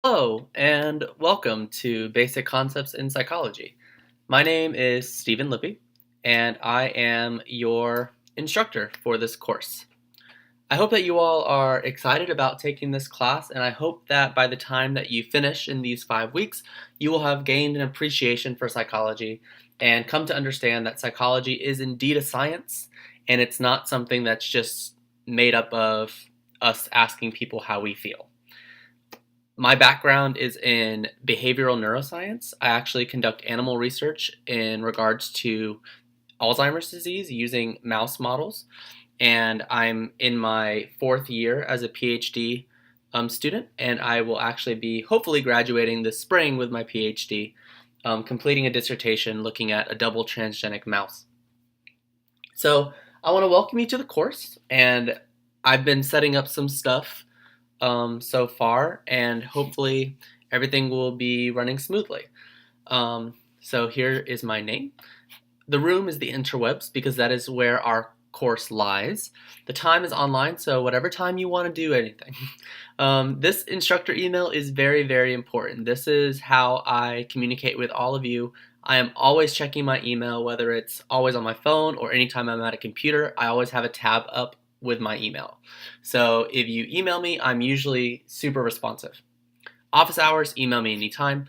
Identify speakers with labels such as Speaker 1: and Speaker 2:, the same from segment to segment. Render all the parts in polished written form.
Speaker 1: Hello, and welcome to Basic Concepts in Psychology. My name is Stephen Lippy, and I am your instructor for this course. I hope that you all are excited about taking this class, and I hope that by the time that you finish in these 5 weeks, you will have gained an appreciation for psychology and come to understand that psychology is indeed a science, and it's not something that's just made up of us asking people how we feel. My background is in behavioral neuroscience. I actually conduct animal research in regards to Alzheimer's disease using mouse models, and I'm in my 4th year as a PhD student, and I will actually be hopefully graduating this spring with my PhD, completing a dissertation looking at a double transgenic mouse. So I want to welcome you to the course, and I've been setting up some stuff so far, and hopefully everything will be running smoothly. So here is my name. The room is the interwebs because that is where our course lies. The time is online, so whatever time you want to do anything. This instructor email is very, very important. This is how I communicate with all of you. I am always checking my email, whether it's always on my phone or anytime I'm at a computer. I always have a tab up with my email. So if you email me, I'm usually super responsive. Office hours, email me anytime.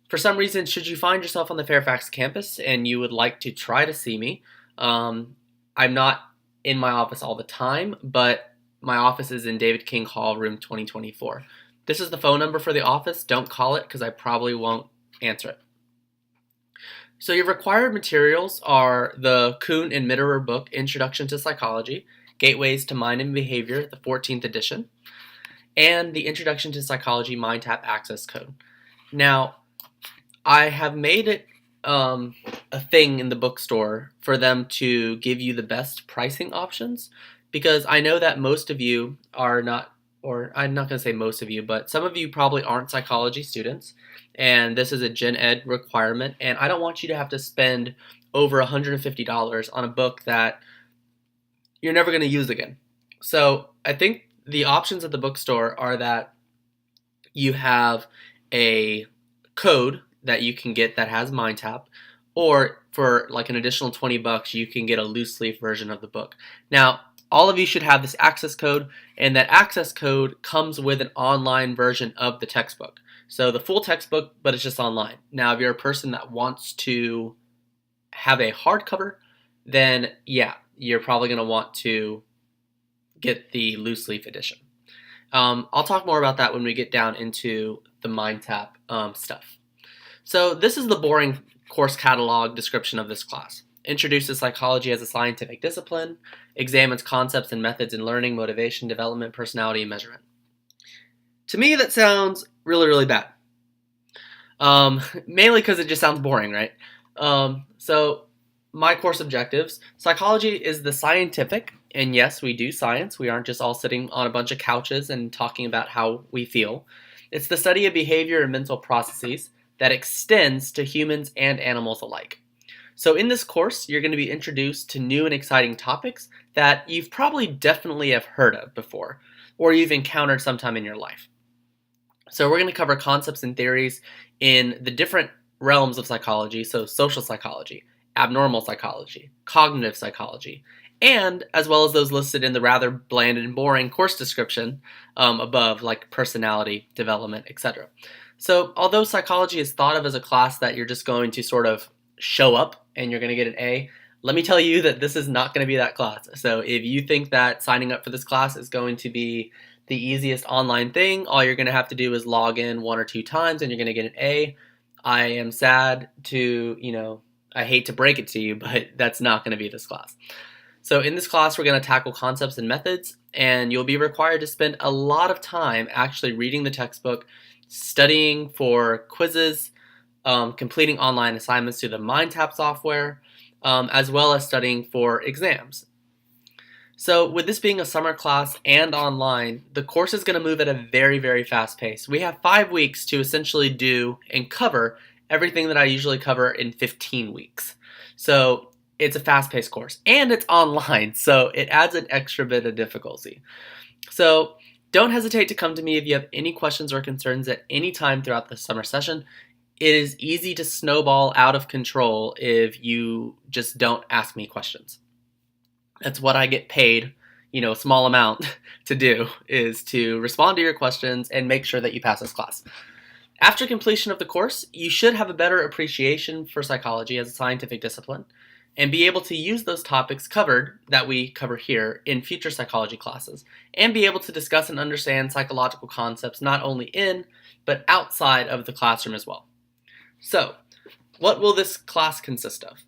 Speaker 1: For some reason, should you find yourself on the Fairfax campus and you would like to try to see me, I'm not in my office all the time, but my office is in David King Hall, room 2024. This is the phone number for the office. Don't call it because I probably won't answer it. So your required materials are the Kuhn and Mitterer book, Introduction to Psychology, Gateways to Mind and Behavior, the 14th edition, and the Introduction to Psychology Mind Tap Access Code. Now, I have made it a thing in the bookstore for them to give you the best pricing options because I know that most of you are not, or I'm not going to say most of you, but some of you probably aren't psychology students, and this is a gen ed requirement, and I don't want you to have to spend over $150 on a book that you're never going to use again. So I think the options at the bookstore are that you have a code that you can get that has MindTap, or for like an additional $20, you can get a loose leaf version of the book. Now, all of you should have this access code, and that access code comes with an online version of the textbook. So the full textbook, but it's just online. Now, if you're a person that wants to have a hardcover, then yeah, you're probably going to want to get the loose leaf edition. I'll talk more about that when we get down into the MindTap stuff. So this is the boring course catalog description of this class. Introduces psychology as a scientific discipline, examines concepts and methods in learning, motivation, development, personality, and measurement. To me, that sounds really, really bad. Mainly because it just sounds boring, right? So my course objectives. Psychology is the scientific, and yes, we do science. We aren't just all sitting on a bunch of couches and talking about how we feel. It's the study of behavior and mental processes that extends to humans and animals alike. So in this course, you're going to be introduced to new and exciting topics that you've probably definitely have heard of before, or you've encountered sometime in your life. So we're going to cover concepts and theories in the different realms of psychology, so social psychology, abnormal psychology, cognitive psychology, and as well as those listed in the rather bland and boring course description above, like personality, development, etc. So although psychology is thought of as a class that you're just going to sort of show up and you're going to get an A, let me tell you that this is not going to be that class. So if you think that signing up for this class is going to be the easiest online thing, all you're going to have to do is log in 1 or 2 times and you're going to get an A, I am sad to, I hate to break it to you, but that's not going to be this class. So in this class, we're going to tackle concepts and methods, and you'll be required to spend a lot of time actually reading the textbook, studying for quizzes, completing online assignments through the MindTap software, as well as studying for exams. So with this being a summer class and online, the course is going to move at a very, very fast pace. We have 5 weeks to essentially do and cover everything that I usually cover in 15 weeks. So it's a fast-paced course, and it's online, so it adds an extra bit of difficulty. So Don't hesitate to come to me if you have any questions or concerns at any time throughout the summer session. It is easy to snowball out of control if you just don't ask me questions. That's what I get paid, a small amount to do, is to respond to your questions and make sure that you pass this class. After completion of the course, you should have a better appreciation for psychology as a scientific discipline and be able to use those topics covered that we cover here in future psychology classes and be able to discuss and understand psychological concepts not only in but outside of the classroom as well. So, what will this class consist of?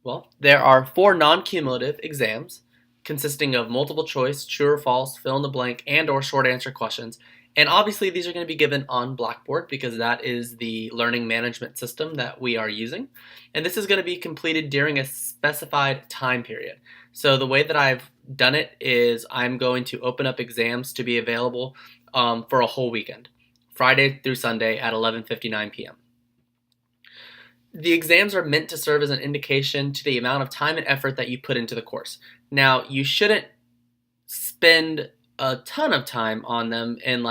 Speaker 1: Well, there are 4 non-cumulative exams consisting of multiple choice, true or false, fill in the blank, and or short answer questions. And obviously these are going to be given on Blackboard because that is the learning management system that we are using. And this is going to be completed during a specified time period. So the way that I've done it is I'm going to open up exams to be available for a whole weekend, Friday through Sunday at 11:59 p.m. The exams are meant to serve as an indication to the amount of time and effort that you put into the course. Now, you shouldn't spend a ton of time on them and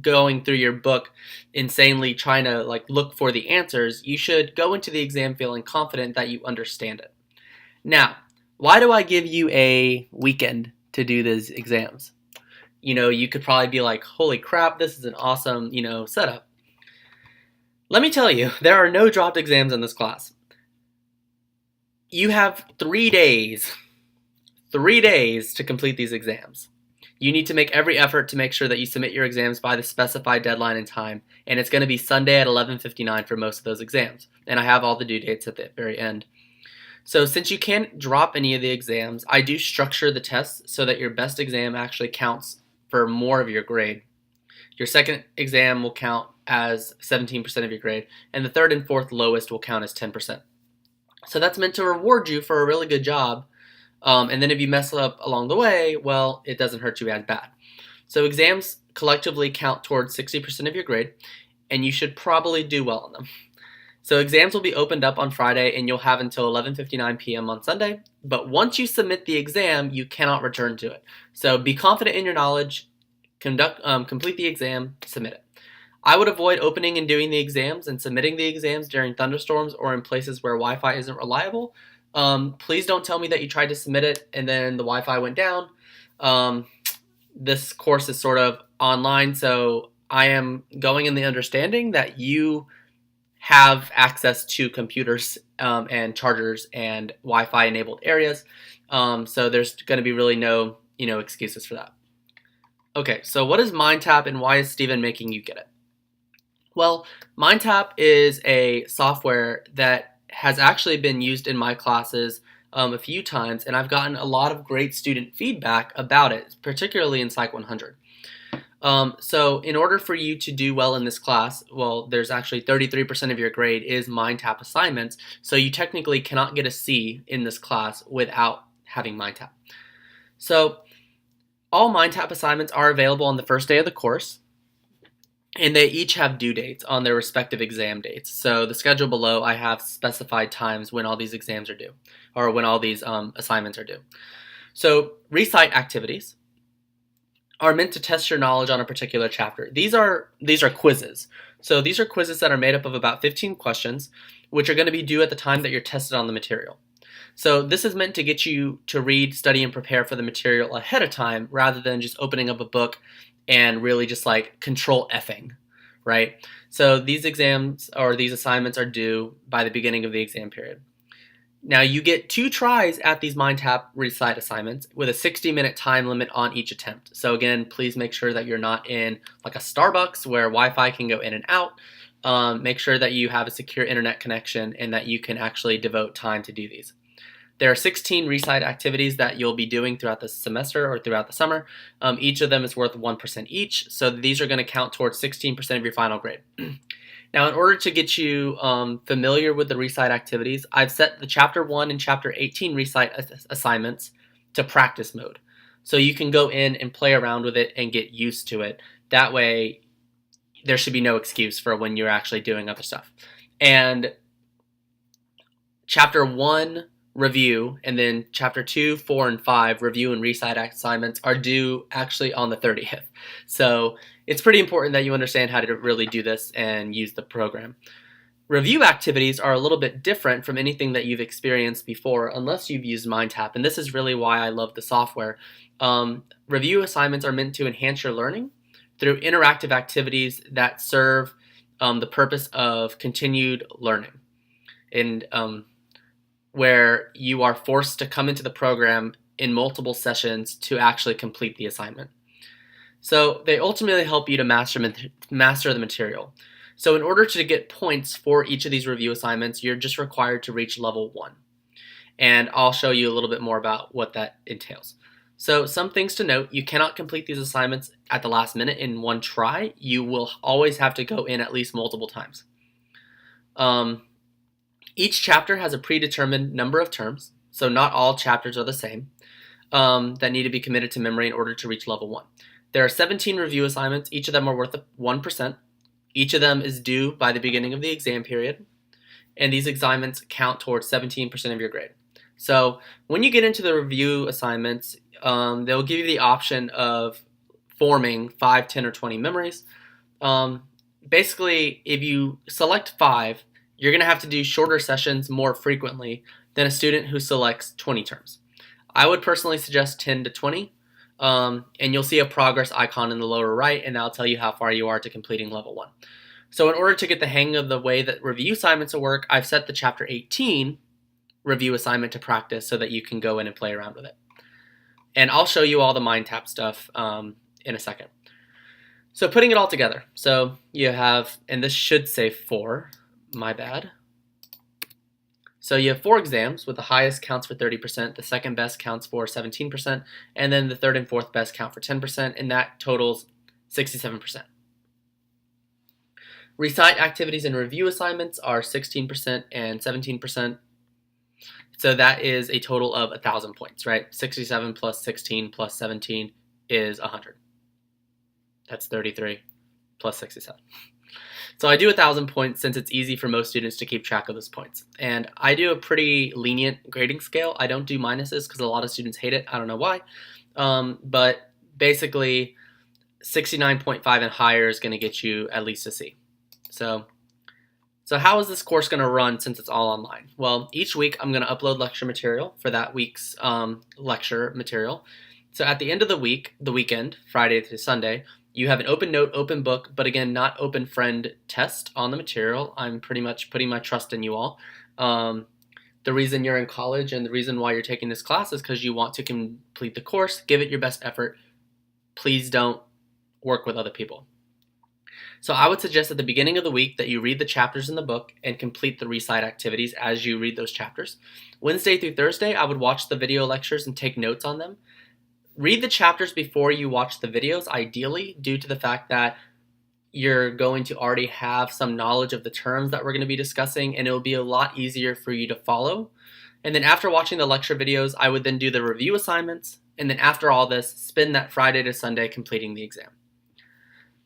Speaker 1: going through your book insanely trying to look for the answers. You should go into the exam feeling confident that you understand it. Now, why do I give you a weekend to do these exams? You could probably be like, holy crap, this is an awesome, setup. Let me tell you, there are no dropped exams in this class. You have 3 days to complete these exams. You need to make every effort to make sure that you submit your exams by the specified deadline and time, and it's going to be Sunday at 11:59 for most of those exams. And I have all the due dates at the very end. So since you can't drop any of the exams, I do structure the tests so that your best exam actually counts for more of your grade. Your second exam will count as 17% of your grade, and the third and fourth lowest will count as 10%. So that's meant to reward you for a really good job. And then if you mess up along the way, well, it doesn't hurt you as bad. So exams collectively count towards 60% of your grade, and you should probably do well on them. So exams will be opened up on Friday, and you'll have until 11:59 p.m. on Sunday. But once you submit the exam, you cannot return to it. So be confident in your knowledge, complete the exam, submit it. I would avoid opening and doing the exams and submitting the exams during thunderstorms or in places where Wi-Fi isn't reliable. Please don't tell me that you tried to submit it and then the Wi-Fi went down. This course is sort of online, so I am going in the understanding that you have access to computers and chargers and Wi-Fi enabled areas. So there's going to be really no, excuses for that. Okay, so what is MindTap and why is Steven making you get it? Well, MindTap is a software that has actually been used in my classes a few times, and I've gotten a lot of great student feedback about it, particularly in Psych 100. So in order for you to do well in this class, well, there's actually 33% of your grade is MindTap assignments, so you technically cannot get a C in this class without having MindTap. So all MindTap assignments are available on the first day of the course, and they each have due dates on their respective exam dates. So the schedule below, I have specified times when all these exams are due, or when all these assignments are due. So recite activities are meant to test your knowledge on a particular chapter. These are quizzes. So these are quizzes that are made up of about 15 questions, which are going to be due at the time that you're tested on the material. So this is meant to get you to read, study, and prepare for the material ahead of time rather than just opening up a book and really just control F'ing, right? So these exams or these assignments are due by the beginning of the exam period. Now you get 2 tries at these MindTap recite assignments with a 60-minute time limit on each attempt. So again, please make sure that you're not in a Starbucks where Wi-Fi can go in and out. Make sure that you have a secure internet connection and that you can actually devote time to do these. There are 16 recite activities that you'll be doing throughout the semester or throughout the summer. Each of them is worth 1% each, so these are going to count towards 16% of your final grade. Now, in order to get you familiar with the recite activities, I've set the Chapter 1 and Chapter 18 recite assignments to practice mode. So you can go in and play around with it and get used to it. That way, there should be no excuse for when you're actually doing other stuff. And Chapter 1 review, and then chapter 2, 4, and 5, review and recite assignments, are due actually on the 30th. So it's pretty important that you understand how to really do this and use the program. Review activities are a little bit different from anything that you've experienced before unless you've used MindTap, and this is really why I love the software. Review assignments are meant to enhance your learning through interactive activities that serve the purpose of continued learning, and where you are forced to come into the program in multiple sessions to actually complete the assignment. So they ultimately help you to master the material. So in order to get points for each of these review assignments, you're just required to reach level 1. And I'll show you a little bit more about what that entails. So some things to note: you cannot complete these assignments at the last minute in one try. You will always have to go in at least multiple times. Each chapter has a predetermined number of terms, so not all chapters are the same, that need to be committed to memory in order to reach level 1. There are 17 review assignments. Each of them are worth 1%. Each of them is due by the beginning of the exam period, and these assignments count towards 17% of your grade. So when you get into the review assignments, they'll give you the option of forming 5, 10, or 20 memories. Basically, if you select 5, you're going to have to do shorter sessions more frequently than a student who selects 20 terms. I would personally suggest 10 to 20, and you'll see a progress icon in the lower right, and that'll tell you how far you are to completing level 1. So in order to get the hang of the way that review assignments will work, I've set the chapter 18 review assignment to practice so that you can go in and play around with it. And I'll show you all the MindTap stuff in a second. So putting it all together. So you have, and this should say 4, my bad. So you have 4 exams, with the highest counts for 30%, the second best counts for 17%, and then the third and fourth best count for 10%, and that totals 67%. Recite activities and review assignments are 16% and 17%. So that is a total of 1,000 points, right? 67 plus 16 plus 17 is 100. That's 33 plus 67. So I do 1,000 points since it's easy for most students to keep track of those points. And I do a pretty lenient grading scale. I don't do minuses because a lot of students hate it. I don't know why. But basically 69.5 and higher is going to get you at least a C. So how is this course going to run since it's all online? Well, each week I'm going to upload lecture material for that week's lecture material. So at the end of the week, the weekend, Friday to Sunday, you have an open note, open book, but again, not open friend test on the material. I'm pretty much putting my trust in you all. The reason you're in college and the reason why you're taking this class is because you want to complete the course. Give it your best effort. Please don't work with other people. So I would suggest at the beginning of the week that you read the chapters in the book and complete the recite activities as you read those chapters. Wednesday through Thursday, I would watch the video lectures and take notes on them. Read the chapters before you watch the videos, ideally, due to the fact that you're going to already have some knowledge of the terms that we're going to be discussing, and it will be a lot easier for you to follow. And then after watching the lecture videos, I would then do the review assignments, and then after all this, spend that Friday to Sunday completing the exam.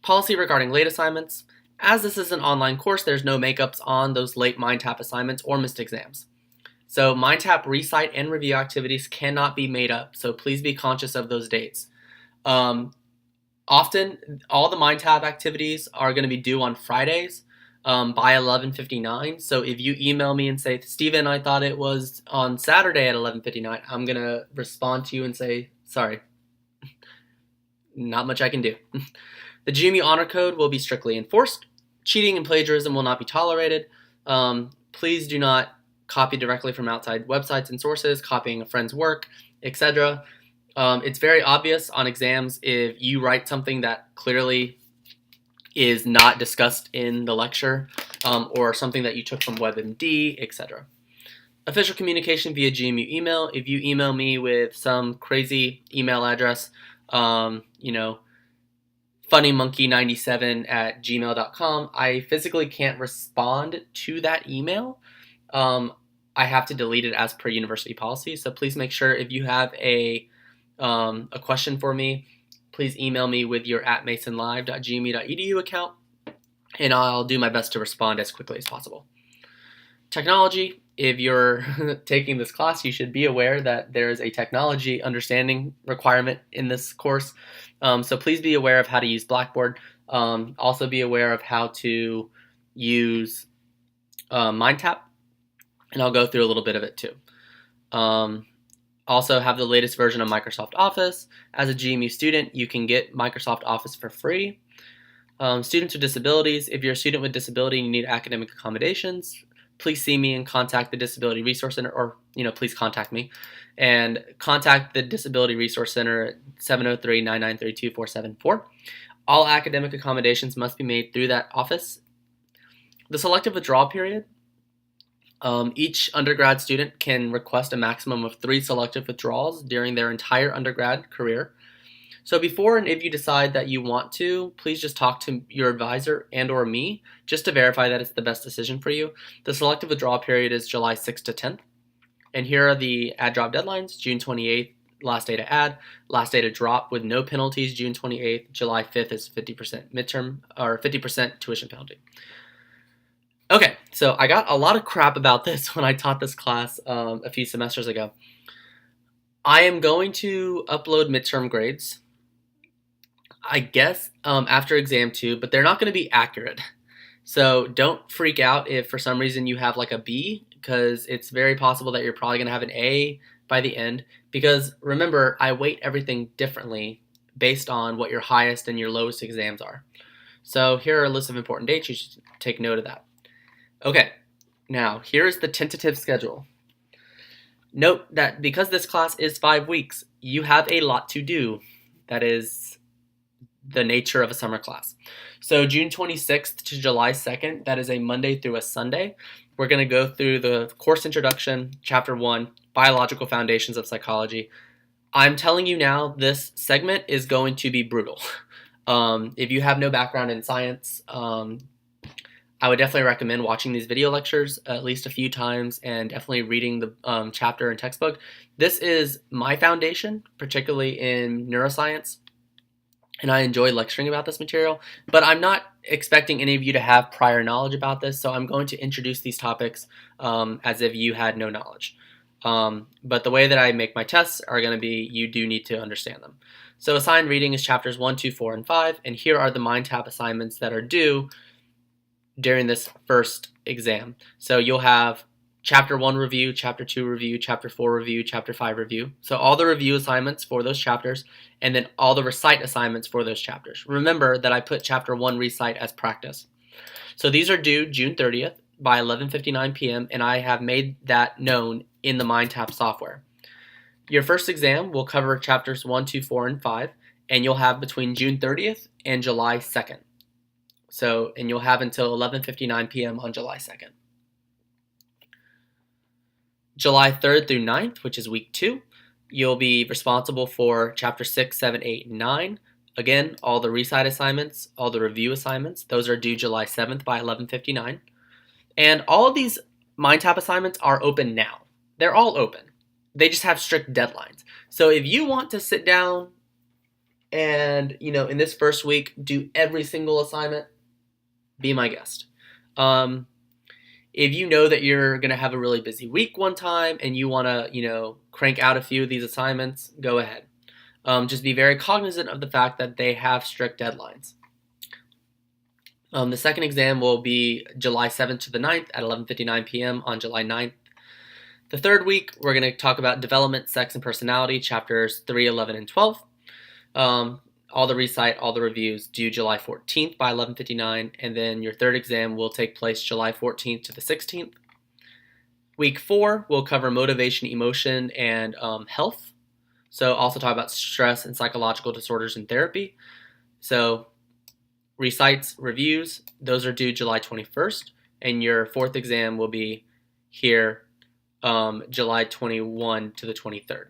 Speaker 1: Policy regarding late assignments. As this is an online course, there's no makeups on those late MindTap assignments or missed exams. So MindTap recite and review activities cannot be made up, so please be conscious of those dates. Often, all the MindTap activities are going to be due on Fridays by 11:59. So if you email me and say, Steven, I thought it was on Saturday at 11:59, I'm going to respond to you and say, sorry, not much I can do. The GMU Honor Code will be strictly enforced. Cheating and plagiarism will not be tolerated. Please do not copy directly from outside websites and sources, copying a friend's work, etc. It's very obvious on exams if you write something that clearly is not discussed in the lecture, or something that you took from WebMD, etc. Official communication via GMU email. If you email me with some crazy email address, funnymonkey97@gmail.com, I physically can't respond to that email. I have to delete it as per university policy. So please make sure if you have a question for me, please email me with your @masonlive.gmu.edu account, and I'll do my best to respond as quickly as possible. Technology. if you're taking this class, you should be aware that there is a technology understanding requirement in this course. So please be aware of how to use Blackboard. Also be aware of how to use MindTap, and I'll go through a little bit of it too. Also have the latest version of Microsoft Office. As a GMU student, you can get Microsoft Office for free. Students with disabilities, if you're a student with disability and you need academic accommodations, please see me and contact the Disability Resource Center, or please contact me and contact the Disability Resource Center at 703-993-2474. All academic accommodations must be made through that office. The selective withdrawal period, each undergrad student can request a maximum of 3 selective withdrawals during their entire undergrad career. So before and if you decide that you want to, please just talk to your advisor and or me just to verify that it's the best decision for you. The selective withdrawal period is July 6th to 10th. And here are the add drop deadlines: June 28th, last day to add, last day to drop with no penalties, June 28th, July 5th is 50% midterm or 50% tuition penalty. Okay, so I got a lot of crap about this when I taught this class a few semesters ago. I am going to upload midterm grades, I guess, after exam 2, but they're not going to be accurate. So don't freak out if for some reason you have like a B, because it's very possible that you're probably going to have an A by the end. Because remember, I weight everything differently based on what your highest and your lowest exams are. So here are a list of important dates. You should take note of that. Okay, now here is the tentative schedule. Note that because this class is 5 weeks, you have a lot to do. That is the nature of a summer class. So June 26th to July 2nd, that is a Monday through a Sunday. We're going to go through the course introduction, chapter 1, biological foundations of psychology. I'm telling you now, this segment is going to be brutal. If you have no background in science, I would definitely recommend watching these video lectures at least a few times and definitely reading the chapter and textbook. This is my foundation, particularly in neuroscience, and I enjoy lecturing about this material, but I'm not expecting any of you to have prior knowledge about this, so I'm going to introduce these topics as if you had no knowledge. But the way that I make my tests are going to be, you do need to understand them. So assigned reading is chapters 1, 2, 4, and 5, and here are the MindTap assignments that are due during this first exam. So you'll have chapter 1 review, chapter 2 review, chapter 4 review, chapter 5 review. So all the review assignments for those chapters, and then all the recite assignments for those chapters. Remember that I put chapter 1 recite as practice. So these are due June 30th by 11:59 p.m. and I have made that known in the MindTap software. Your first exam will cover chapters 1, 2, 4, and 5, and you'll have between June 30th and July 2nd. So, and you'll have until 11:59 p.m. on July 2nd. July 3rd through 9th, which is week 2, you'll be responsible for chapter 6, 7, 8, and 9. Again, all the recite assignments, all the review assignments, those are due July 7th by 11:59. And all of these MindTap assignments are open now. They're all open. They just have strict deadlines. So if you want to sit down and, in this first week, do every single assignment, be my guest. If you know that you're going to have a really busy week one time and you want to, crank out a few of these assignments, go ahead. Just be very cognizant of the fact that they have strict deadlines. The second exam will be July 7th to the 9th at 11:59 p.m. on July 9th. The third week, we're going to talk about development, sex, and personality, chapters 3, 11, and 12. All the recite, all the reviews due July 14th by 11:59, and then your third exam will take place July 14th to the 16th. Week 4 will cover motivation, emotion, and health. So also talk about stress and psychological disorders in therapy. So recites, reviews, those are due July 21st, and your fourth exam will be here July 21 to the 23rd.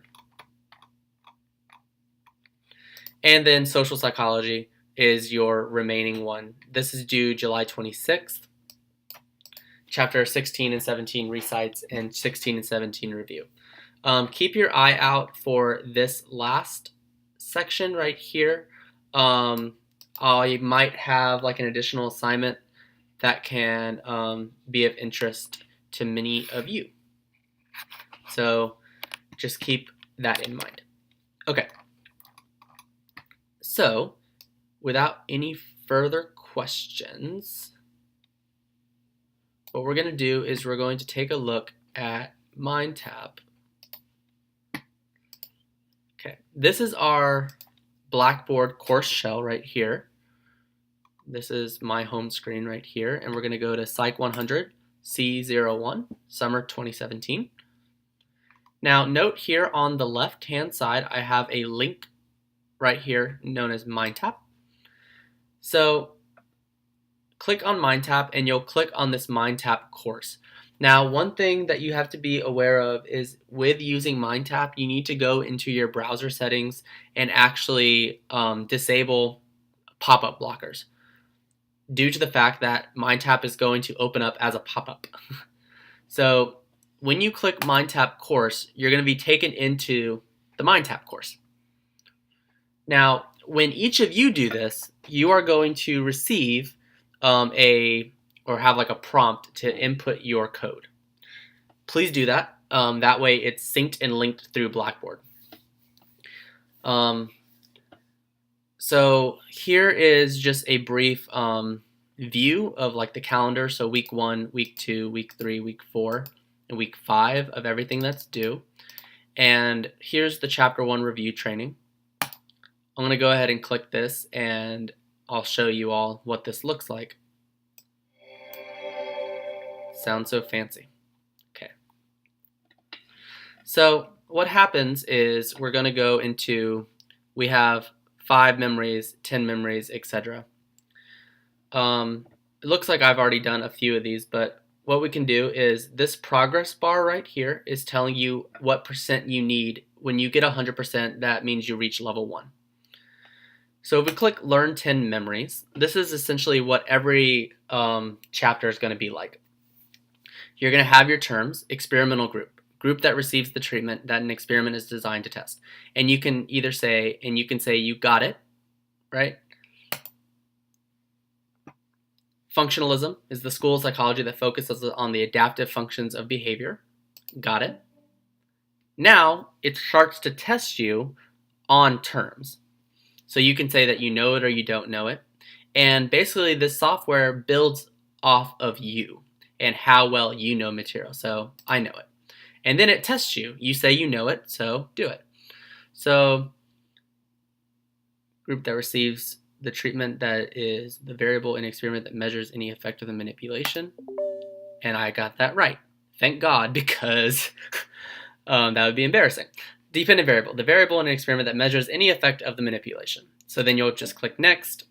Speaker 1: And then social psychology is your remaining one. This is due July 26th. Chapter 16 and 17 recites and 16 and 17 review. Keep your eye out for this last section right here. I might have like an additional assignment that can be of interest to many of you. So just keep that in mind. Okay. So without any further questions, what we're going to do is we're going to take a look at MindTap. Okay, this is our Blackboard course shell right here. This is my home screen right here, and we're going to go to Psych 100 C01 Summer 2017. Now note here on the left hand side I have a link right here known as MindTap. So click on MindTap and you'll click on this MindTap course. Now one thing that you have to be aware of is with using MindTap you need to go into your browser settings and actually disable pop-up blockers, due to the fact that MindTap is going to open up as a pop-up. So when you click MindTap course, you're going to be taken into the MindTap course. Now, when each of you do this, you are going to receive have like a prompt to input your code. Please do that. That way it's synced and linked through Blackboard. So here is just a brief view of like the calendar. So week 1, week 2, week 3, week 4, and week 5 of everything that's due. And here's the chapter 1 review training. I'm going to go ahead and click this and I'll show you all what this looks like. Sounds so fancy. Okay. So what happens is we're going to go into, we have 5 memories, 10 memories, etc. It looks like I've already done a few of these, but what we can do is this progress bar right here is telling you what percent you need. When you get 100%, that means you reach level 1. So if we click Learn 10 Memories, this is essentially what every chapter is going to be like. You're going to have your terms: experimental group that receives the treatment that an experiment is designed to test. And you can either say, you got it, right? Functionalism is the school of psychology that focuses on the adaptive functions of behavior. Got it. Now it starts to test you on terms. So you can say that you know it or you don't know it. And basically this software builds off of you and how well you know material. So I know it. And then it tests you. You say you know it, so do it. So group that receives the treatment that is the variable in experiment that measures any effect of the manipulation. And I got that right. Thank God, because that would be embarrassing. Dependent variable, the variable in an experiment that measures any effect of the manipulation. So then you'll just click next.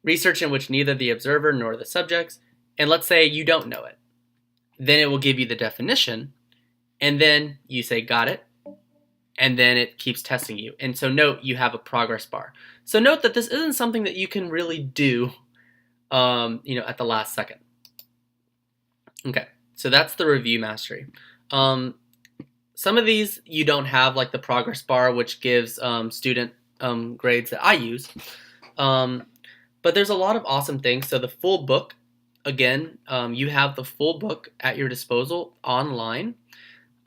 Speaker 1: Research in which neither the observer nor the subjects, and let's say you don't know it. Then it will give you the definition, and then you say got it, and then it keeps testing you. And so note you have a progress bar. So note that this isn't something that you can really do at the last second. Okay, so that's the review mastery. Some of these you don't have, like the progress bar, which gives student grades that I use. But there's a lot of awesome things. So the full book, again, you have the full book at your disposal online.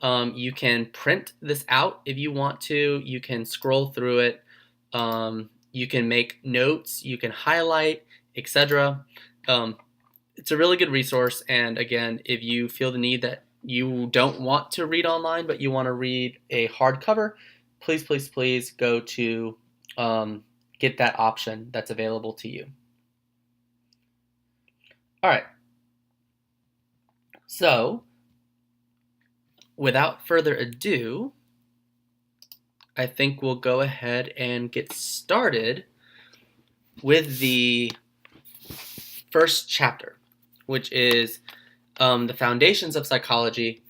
Speaker 1: You can print this out if you want to. You can scroll through it. You can make notes. You can highlight, etc. It's a really good resource. And again, if you feel the need that you don't want to read online, but you want to read a hardcover, please, please, please go to get that option that's available to you. All right. So, without further ado, I think we'll go ahead and get started with the first chapter, which is the foundations of psychology,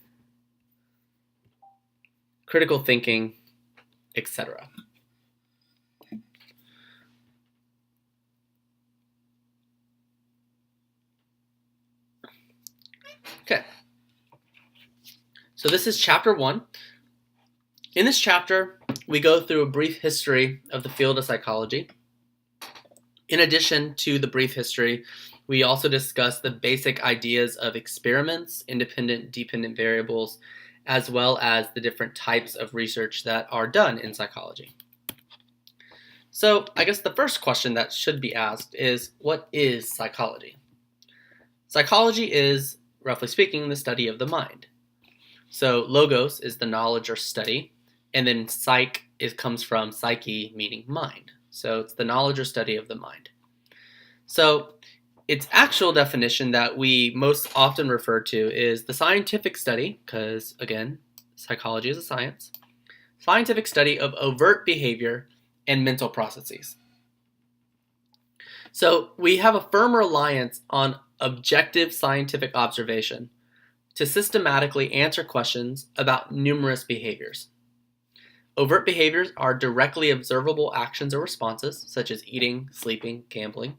Speaker 1: critical thinking, etc. Okay, so this is chapter 1. In this chapter, we go through a brief history of the field of psychology. In addition to the brief history, we also discuss the basic ideas of experiments, independent, dependent variables, as well as the different types of research that are done in psychology. So I guess the first question that should be asked is, what is psychology? Psychology is, roughly speaking, the study of the mind. So logos is the knowledge or study, and then psych comes from psyche, meaning mind. So it's the knowledge or study of the mind. So its actual definition that we most often refer to is the scientific study, because again, psychology is a science, scientific study of overt behavior and mental processes. So we have a firm reliance on objective scientific observation to systematically answer questions about numerous behaviors. Overt behaviors are directly observable actions or responses, such as eating, sleeping, gambling,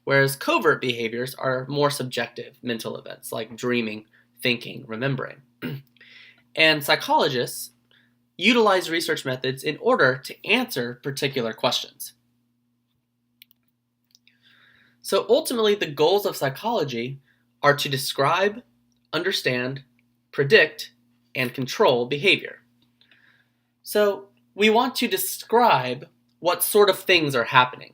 Speaker 1: whereas covert behaviors are more subjective mental events like dreaming, thinking, remembering. And psychologists utilize research methods in order to answer particular questions. So ultimately, the goals of psychology are to describe, understand, predict, and control behavior. So we want to describe what sort of things are happening.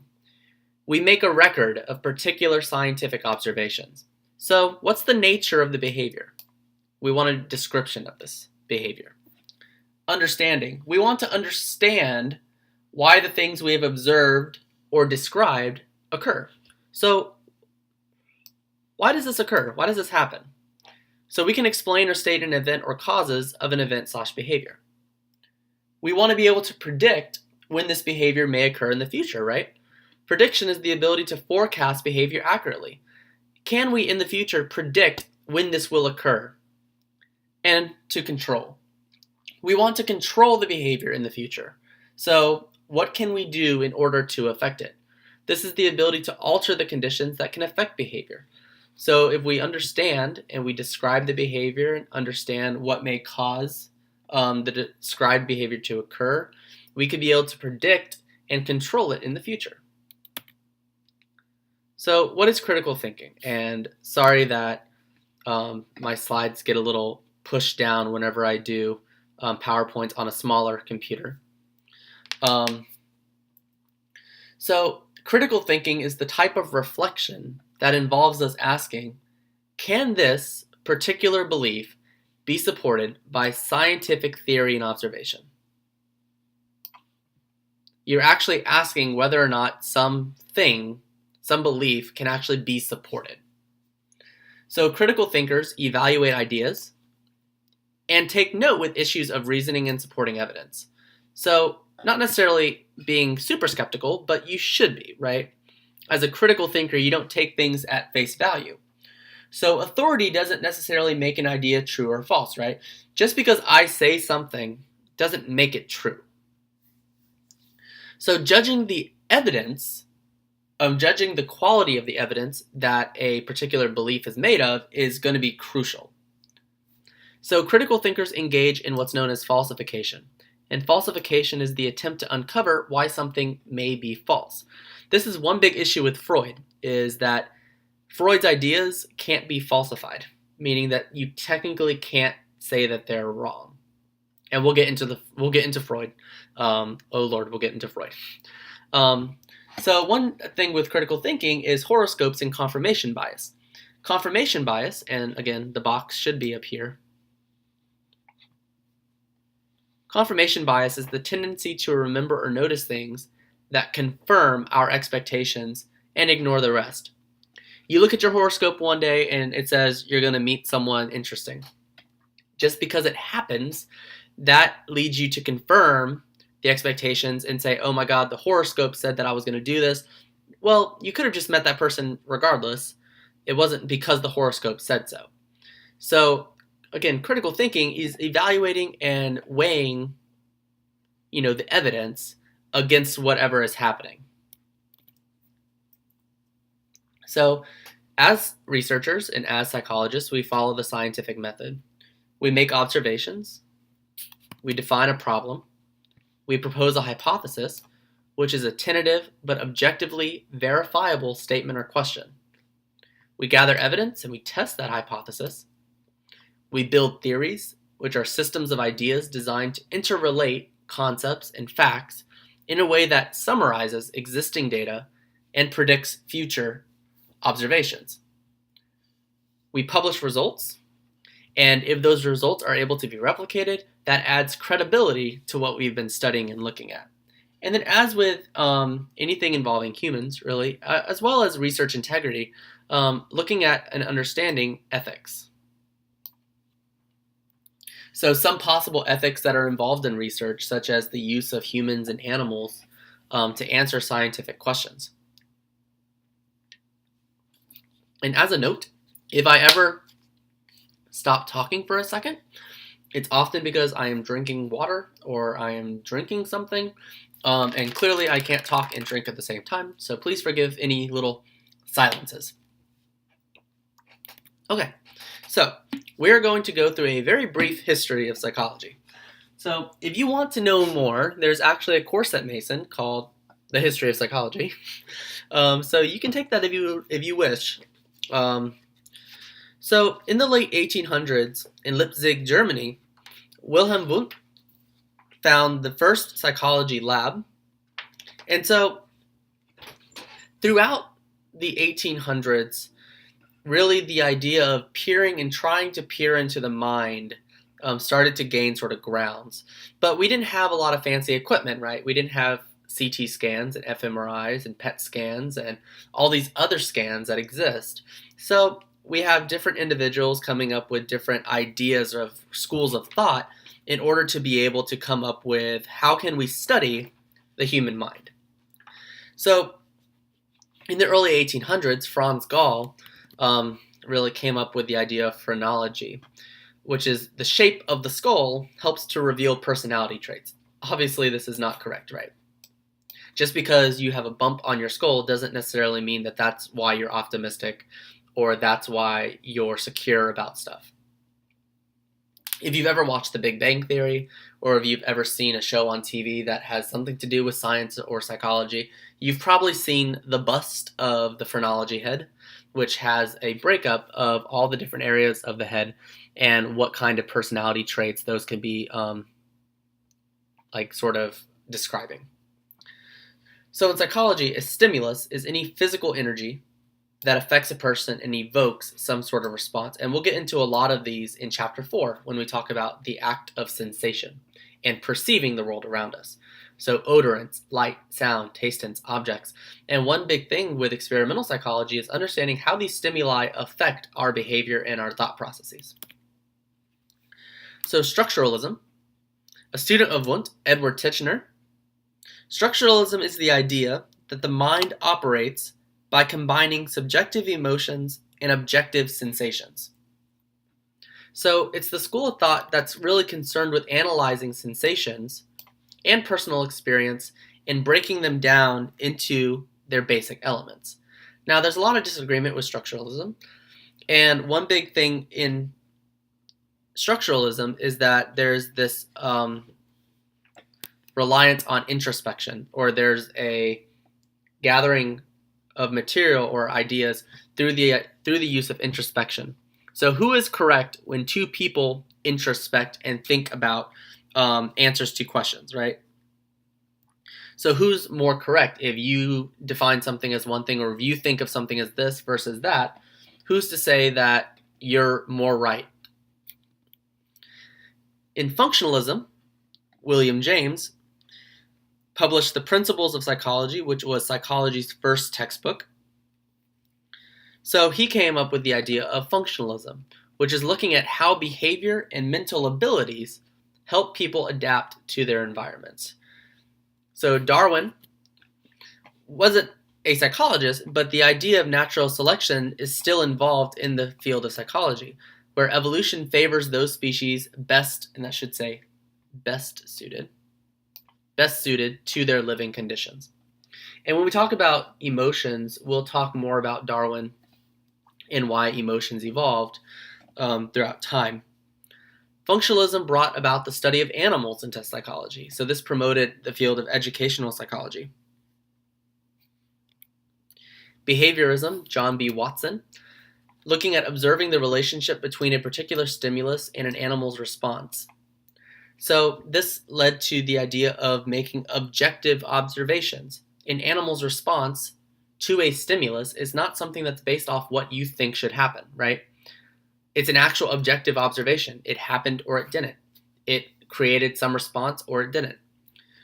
Speaker 1: We make a record of particular scientific observations. So what's the nature of the behavior? We want a description of this behavior. Understanding. We want to understand why the things we have observed or described occur. So why does this occur? Why does this happen? So we can explain or state an event or causes of an event/behavior. We want to be able to predict when this behavior may occur in the future, right? Prediction is the ability to forecast behavior accurately. Can we in the future predict when this will occur? And to control. We want to control the behavior in the future. So what can we do in order to affect it? This is the ability to alter the conditions that can affect behavior. So if we understand and we describe the behavior and understand what may cause the described behavior to occur, we could be able to predict and control it in the future. So what is critical thinking? And sorry that my slides get a little pushed down whenever I do PowerPoint on a smaller computer. So critical thinking is the type of reflection that involves us asking, can this particular belief be supported by scientific theory and observation? You're actually asking whether or not some belief can actually be supported. So critical thinkers evaluate ideas and take note with issues of reasoning and supporting evidence. So not necessarily being super skeptical, but you should be, right? As a critical thinker, you don't take things at face value. So authority doesn't necessarily make an idea true or false, right? Just because I say something doesn't make it true. So judging the evidence, judging the quality of the evidence that a particular belief is made of is going to be crucial. So critical thinkers engage in what's known as falsification. And falsification is the attempt to uncover why something may be false. This is one big issue with Freud, is that Freud's ideas can't be falsified, meaning that you technically can't say that they're wrong. And we'll get into Freud. Oh Lord, we'll get into Freud. So one thing with critical thinking is horoscopes and confirmation bias. Confirmation bias, and again, the box should be up here. Confirmation bias is the tendency to remember or notice things that confirm our expectations and ignore the rest. You look at your horoscope one day and it says you're going to meet someone interesting. Just because it happens, that leads you to confirm the expectations and say, oh my God, the horoscope said that I was going to do this. Well, you could have just met that person regardless. It wasn't because the horoscope said so. So again, critical thinking is evaluating and weighing, the evidence against whatever is happening. So as researchers and as psychologists, we follow the scientific method. We make observations. We define a problem. We propose a hypothesis, which is a tentative but objectively verifiable statement or question. We gather evidence and we test that hypothesis. We build theories which are systems of ideas designed to interrelate concepts and facts in a way that summarizes existing data and predicts future observations. We publish results, and if those results are able to be replicated, that adds credibility to what we've been studying and looking at. And then, as with anything involving humans, really, as well as research integrity, looking at and understanding ethics. So some possible ethics that are involved in research, such as the use of humans and animals to answer scientific questions. And as a note, if I ever stop talking for a second, it's often because I am drinking water or I am drinking something, and clearly I can't talk and drink at the same time, so please forgive any little silences. Okay, so we're going to go through a very brief history of psychology. So if you want to know more, there's actually a course at Mason called The History of Psychology. So you can take that if you wish. So in the late 1800s in Leipzig, Germany, Wilhelm Wundt found the first psychology lab. And so throughout the 1800s, really the idea of peering and trying to peer into the mind started to gain sort of grounds. But we didn't have a lot of fancy equipment, right? We didn't have CT scans and fMRIs and PET scans and all these other scans that exist. So we have different individuals coming up with different ideas of schools of thought in order to be able to come up with how can we study the human mind. So in the early 1800s, Franz Gall really came up with the idea of phrenology, which is the shape of the skull helps to reveal personality traits. Obviously, this is not correct, right? Just because you have a bump on your skull doesn't necessarily mean that that's why you're optimistic or that's why you're secure about stuff. If you've ever watched The Big Bang Theory, or if you've ever seen a show on TV that has something to do with science or psychology, you've probably seen the bust of the phrenology head, which has a breakup of all the different areas of the head and what kind of personality traits those can be sort of describing. So in psychology, a stimulus is any physical energy that affects a person and evokes some sort of response. And we'll get into a lot of these in chapter 4 when we talk about the act of sensation and perceiving the world around us. So odorants, light, sound, taste, and objects. And one big thing with experimental psychology is understanding how these stimuli affect our behavior and our thought processes. So structuralism, a student of Wundt, Edward Titchener. Structuralism is the idea that the mind operates by combining subjective emotions and objective sensations. So it's the school of thought that's really concerned with analyzing sensations and personal experience and breaking them down into their basic elements. Now, there's a lot of disagreement with structuralism, and one big thing in structuralism is that there's this reliance on introspection, or there's a gathering of material or ideas through the use of introspection. So who is correct when two people introspect and think about answers to questions, right? So who's more correct? If you define something as one thing, or if you think of something as this versus that, who's to say that you're more right? In functionalism, William James published The Principles of Psychology, which was psychology's first textbook. So he came up with the idea of functionalism, which is looking at how behavior and mental abilities help people adapt to their environments. So Darwin wasn't a psychologist, but the idea of natural selection is still involved in the field of psychology, where evolution favors those species best suited to their living conditions. And when we talk about emotions, we'll talk more about Darwin and why emotions evolved throughout time. Functionalism brought about the study of animals into psychology, so this promoted the field of educational psychology. Behaviorism, John B. Watson, looking at observing the relationship between a particular stimulus and an animal's response. So this led to the idea of making objective observations. An animal's response to a stimulus is not something that's based off what you think should happen, right? It's an actual objective observation. It happened or it didn't. It created some response or it didn't.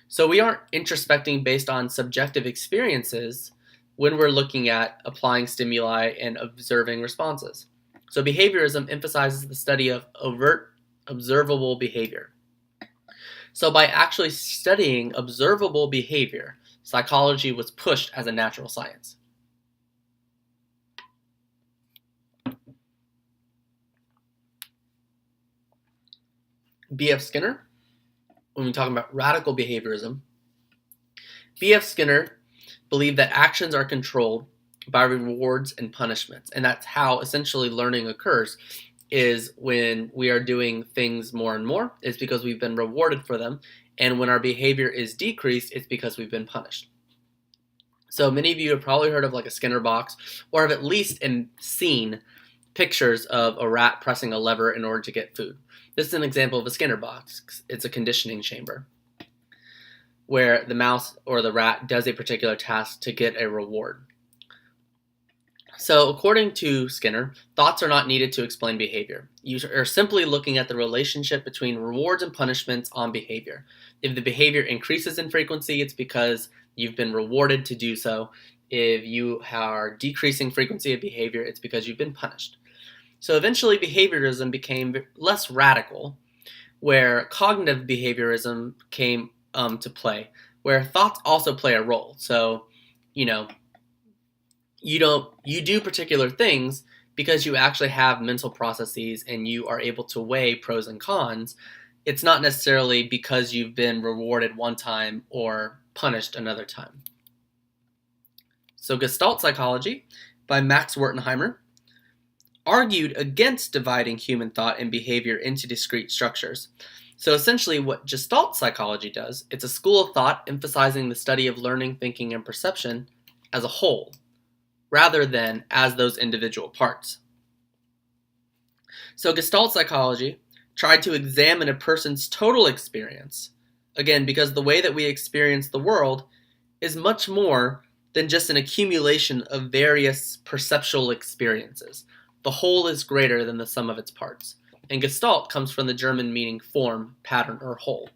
Speaker 1: So we aren't introspecting based on subjective experiences when we're looking at applying stimuli and observing responses. So behaviorism emphasizes the study of overt, observable behavior. So by actually studying observable behavior, psychology was pushed as a natural science. B.F. Skinner, when we talk about radical behaviorism, B.F. Skinner believed that actions are controlled by rewards and punishments, and that's how essentially learning occurs, is when we are doing things more and more, it's because we've been rewarded for them, and when our behavior is decreased, it's because we've been punished. So many of you have probably heard of like a Skinner box, or have at least seen pictures of a rat pressing a lever in order to get food. This is an example of a Skinner box. It's a conditioning chamber where the mouse or the rat does a particular task to get a reward. So according to Skinner, thoughts are not needed to explain behavior. You are simply looking at the relationship between rewards and punishments on behavior. If the behavior increases in frequency, it's because you've been rewarded to do so. If you are decreasing frequency of behavior, it's because you've been punished. So eventually behaviorism became less radical, where cognitive behaviorism came to play, where thoughts also play a role. So, you do particular things because you actually have mental processes and you are able to weigh pros and cons. It's not necessarily because you've been rewarded one time or punished another time. So Gestalt psychology by Max Wertheimer argued against dividing human thought and behavior into discrete structures. So essentially what Gestalt psychology does, it's a school of thought emphasizing the study of learning, thinking, and perception as a whole, rather than as those individual parts. So Gestalt psychology tried to examine a person's total experience, again, because the way that we experience the world is much more than just an accumulation of various perceptual experiences. The whole is greater than the sum of its parts. And Gestalt comes from the German meaning form, pattern, or whole.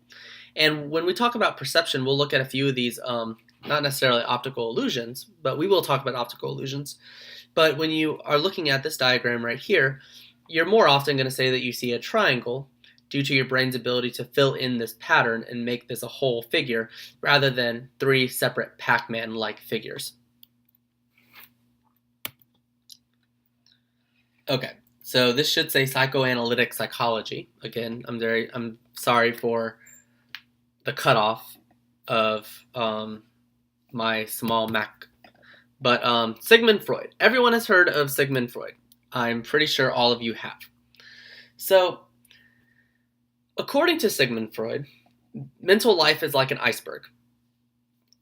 Speaker 1: And when we talk about perception, we'll look at a few of these, not necessarily optical illusions, but we will talk about optical illusions. But when you are looking at this diagram right here, you're more often going to say that you see a triangle due to your brain's ability to fill in this pattern and make this a whole figure, rather than three separate Pac-Man-like figures. Okay, so this should say psychoanalytic psychology. Again, I'm sorry for the cutoff of my small Mac. But Sigmund Freud. Everyone has heard of Sigmund Freud. I'm pretty sure all of you have. So, according to Sigmund Freud, mental life is like an iceberg,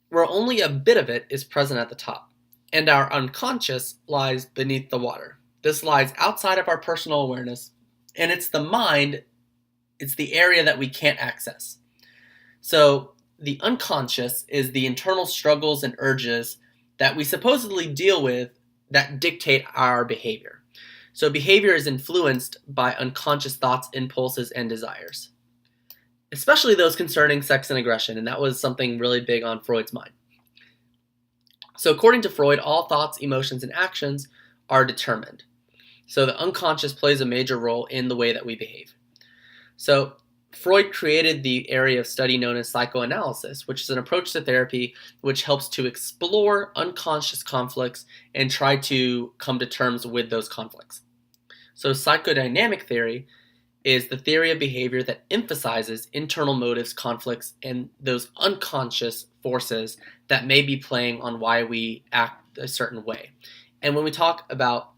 Speaker 1: where only a bit of it is present at the top, and our unconscious lies beneath the water. This lies outside of our personal awareness, and it's the mind, it's the area that we can't access. So, the unconscious is the internal struggles and urges that we supposedly deal with that dictate our behavior. So behavior is influenced by unconscious thoughts, impulses, and desires, especially those concerning sex and aggression, and that was something really big on Freud's mind. So according to Freud, all thoughts, emotions, and actions are determined. So the unconscious plays a major role in the way that we behave. So Freud created the area of study known as psychoanalysis, which is an approach to therapy which helps to explore unconscious conflicts and try to come to terms with those conflicts. So psychodynamic theory is the theory of behavior that emphasizes internal motives, conflicts, and those unconscious forces that may be playing on why we act a certain way. And when we talk about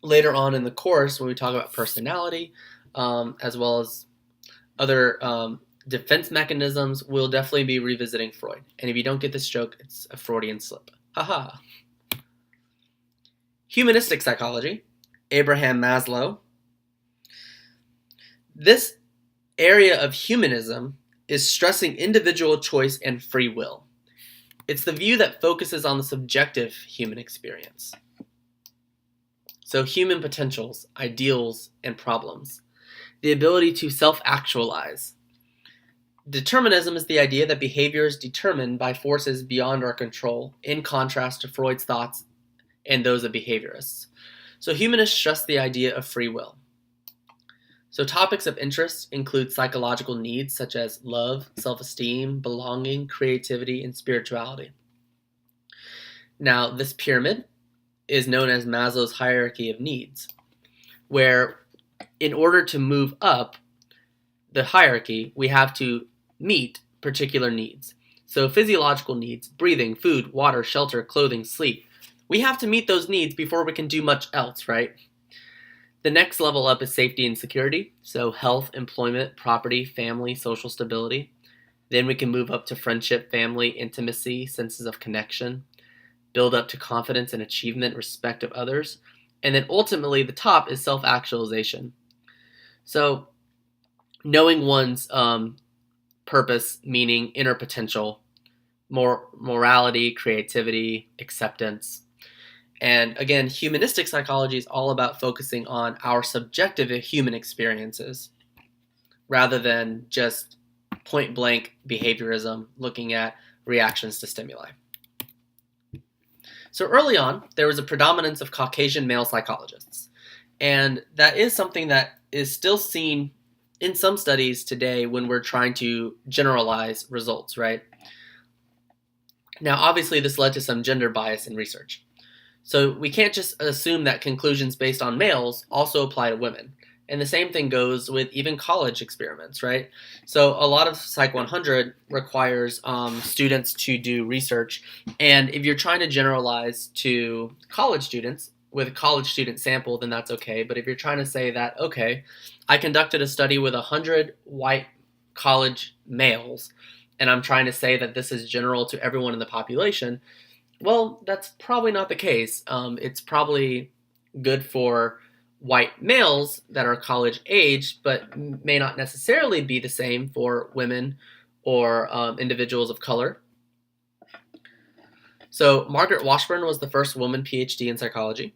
Speaker 1: later on in the course, when we talk about personality, as well as other defense mechanisms, we'll definitely be revisiting Freud. And if you don't get this joke, it's a Freudian slip. Haha. Humanistic psychology, Abraham Maslow. This area of humanism is stressing individual choice and free will. It's the view that focuses on the subjective human experience. So human potentials, ideals, and problems. The ability to self-actualize. Determinism is the idea that behavior is determined by forces beyond our control, in contrast to Freud's thoughts and those of behaviorists. So humanists stress the idea of free will. So topics of interest include psychological needs such as love, self-esteem, belonging, creativity, and spirituality. Now, this pyramid is known as Maslow's hierarchy of needs, where in order to move up the hierarchy, we have to meet particular needs. So physiological needs, breathing, food, water, shelter, clothing, sleep. We have to meet those needs before we can do much else, right? The next level up is safety and security, so health, employment, property, family, social stability. Then we can move up to friendship, family, intimacy, senses of connection, build up to confidence and achievement, respect of others. And then ultimately the top is self-actualization. So knowing one's purpose, meaning, inner potential, morality, creativity, acceptance. And again, humanistic psychology is all about focusing on our subjective human experiences rather than just point blank behaviorism, looking at reactions to stimuli. So early on, there was a predominance of Caucasian male psychologists. And that is something that is still seen in some studies today when we're trying to generalize results, right? Now, obviously, this led to some gender bias in research. So we can't just assume that conclusions based on males also apply to women. And the same thing goes with even college experiments, right? So a lot of Psych 100 requires students to do research. And if you're trying to generalize to college students with a college student sample, then that's okay. But if you're trying to say that, okay, I conducted a study with 100 white college males, and I'm trying to say that this is general to everyone in the population, well, that's probably not the case. It's probably good for white males that are college age, but may not necessarily be the same for women or individuals of color. So Margaret Washburn was the first woman PhD in psychology.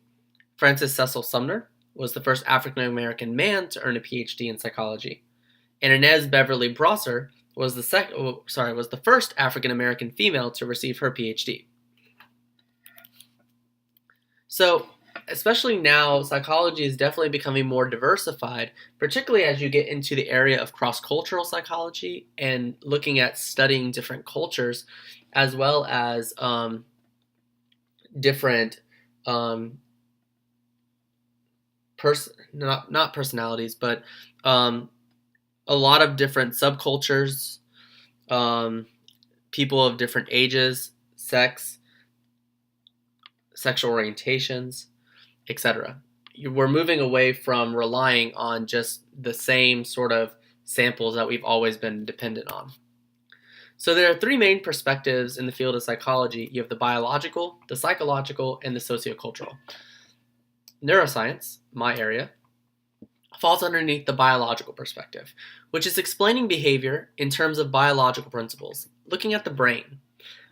Speaker 1: Francis Cecil Sumner was the first African American man to earn a PhD in psychology. And Inez Beverly Brosser was the first African American female to receive her PhD. So, especially now, psychology is definitely becoming more diversified, particularly as you get into the area of cross-cultural psychology and looking at studying different cultures, as well as different not personalities, but a lot of different subcultures, people of different ages, sex, sexual orientations, etc. We're moving away from relying on just the same sort of samples that we've always been dependent on. So there are three main perspectives in the field of psychology. You have the biological, the psychological, and the sociocultural. Neuroscience, my area, falls underneath the biological perspective, which is explaining behavior in terms of biological principles, looking at the brain,